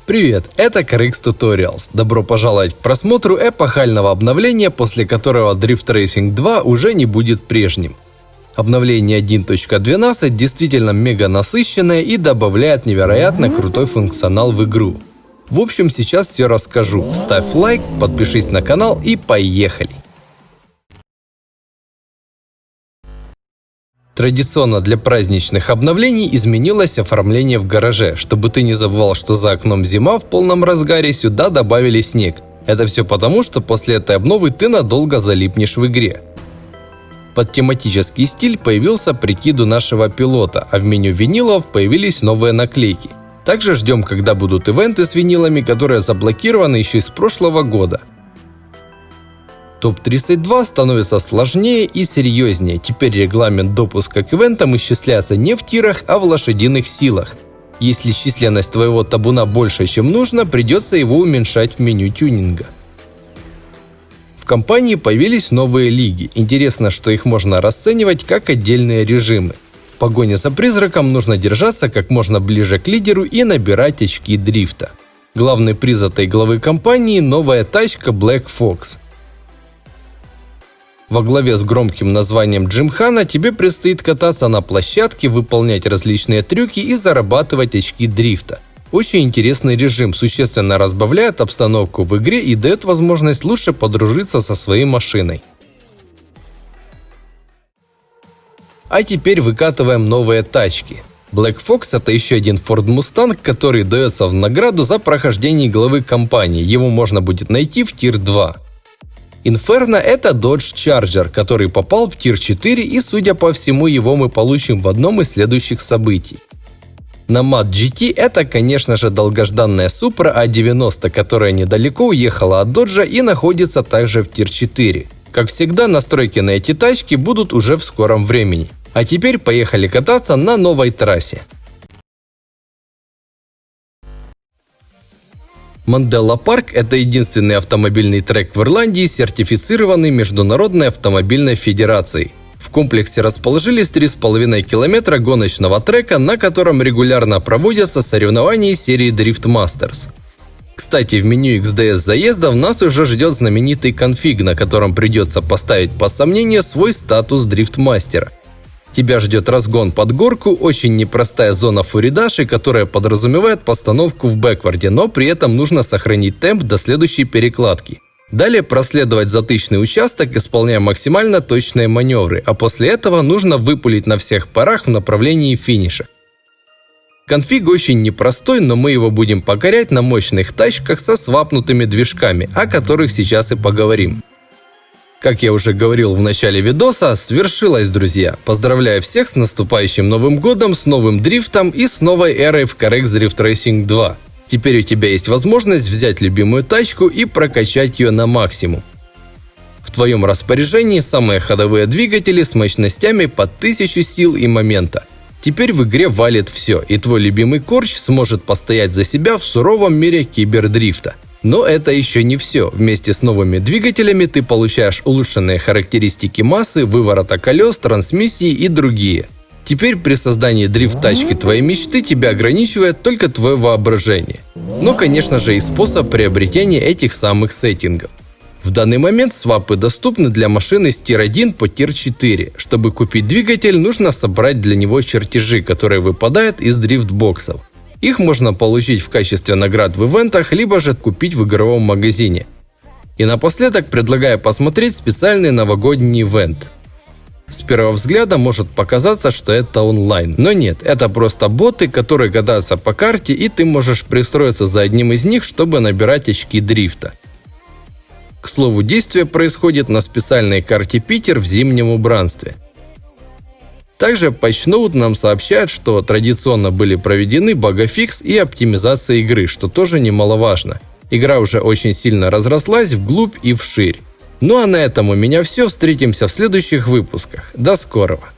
Привет, это CarX Tutorials. Добро пожаловать к просмотру эпохального обновления, после которого Drift Racing 2 уже не будет прежним. Обновление 1.12 действительно мега насыщенное и добавляет невероятно крутой функционал в игру. В общем, сейчас все расскажу. Ставь лайк, подпишись на канал и поехали! Традиционно для праздничных обновлений изменилось оформление в гараже. Чтобы ты не забывал, что за окном зима в полном разгаре, сюда добавили снег. Это все потому, что после этой обновы ты надолго залипнешь в игре. Под тематический стиль появился прикид у нашего пилота, а в меню винилов появились новые наклейки. Также ждем, когда будут ивенты с винилами, которые заблокированы еще из прошлого года. Топ-32 становится сложнее и серьезнее. Теперь регламент допуска к ивентам исчисляется не в тирах, а в лошадиных силах. Если численность твоего табуна больше, чем нужно, придется его уменьшать в меню тюнинга. В компании появились новые лиги. Интересно, что их можно расценивать как отдельные режимы. В погоне за призраком нужно держаться как можно ближе к лидеру и набирать очки дрифта. Главный приз этой главы компании – новая тачка Black Fox. Во главе с громким названием Джимхана тебе предстоит кататься на площадке, выполнять различные трюки и зарабатывать очки дрифта. Очень интересный режим, существенно разбавляет обстановку в игре и дает возможность лучше подружиться со своей машиной. А теперь выкатываем новые тачки. Black Fox – это еще один Ford Mustang, который дается в награду за прохождение главы компании. Его можно будет найти в Тир 2. Inferno – это Dodge Charger, который попал в Тир 4, и, судя по всему, его мы получим в одном из следующих событий. Nomad GT – это, конечно же, долгожданная Supra A90, которая недалеко уехала от Dodge и находится также в Тир 4. Как всегда, настройки на эти тачки будут уже в скором времени. А теперь поехали кататься на новой трассе. Мандела Парк – это единственный автомобильный трек в Ирландии, сертифицированный Международной автомобильной федерацией. В комплексе расположились 3,5 километра гоночного трека, на котором регулярно проводятся соревнования серии Drift Masters. Кстати, в меню XDS заездов нас уже ждет знаменитый конфиг, на котором придется поставить под сомнение свой статус дрифтмастера. Тебя ждет разгон под горку, очень непростая зона фуридаши, которая подразумевает постановку в бэкварде, но при этом нужно сохранить темп до следующей перекладки. Далее проследовать затычный участок, исполняя максимально точные маневры, а после этого нужно выпулить на всех парах в направлении финиша. Конфиг очень непростой, но мы его будем покорять на мощных тачках со свапнутыми движками, о которых сейчас и поговорим. Как я уже говорил в начале видоса, свершилось, друзья! Поздравляю всех с наступающим Новым годом, с новым дрифтом и с новой эрой в CarX Drift Racing 2. Теперь у тебя есть возможность взять любимую тачку и прокачать ее на максимум. В твоем распоряжении самые ходовые двигатели с мощностями под 1000 сил и момента. Теперь в игре валит все, и твой любимый корч сможет постоять за себя в суровом мире кибердрифта. Но это еще не все. Вместе с новыми двигателями ты получаешь улучшенные характеристики массы, выворота колес, трансмиссии и другие. Теперь при создании дрифт-тачки твоей мечты тебя ограничивает только твое воображение. Но, конечно же, и способ приобретения этих самых сеттингов. В данный момент свапы доступны для машины с Тир 1 по Тир 4. Чтобы купить двигатель, нужно собрать для него чертежи, которые выпадают из дрифт-боксов. Их можно получить в качестве наград в ивентах, либо же купить в игровом магазине. И напоследок предлагаю посмотреть специальный новогодний ивент. С первого взгляда может показаться, что это онлайн, но нет, это просто боты, которые катаются по карте, и ты можешь пристроиться за одним из них, чтобы набирать очки дрифта. К слову, действие происходит на специальной карте Питер в зимнем убранстве. Также PatchNote нам сообщает, что традиционно были проведены багафикс и оптимизация игры, что тоже немаловажно. Игра уже очень сильно разрослась вглубь и вширь. Ну а на этом у меня все, встретимся в следующих выпусках. До скорого!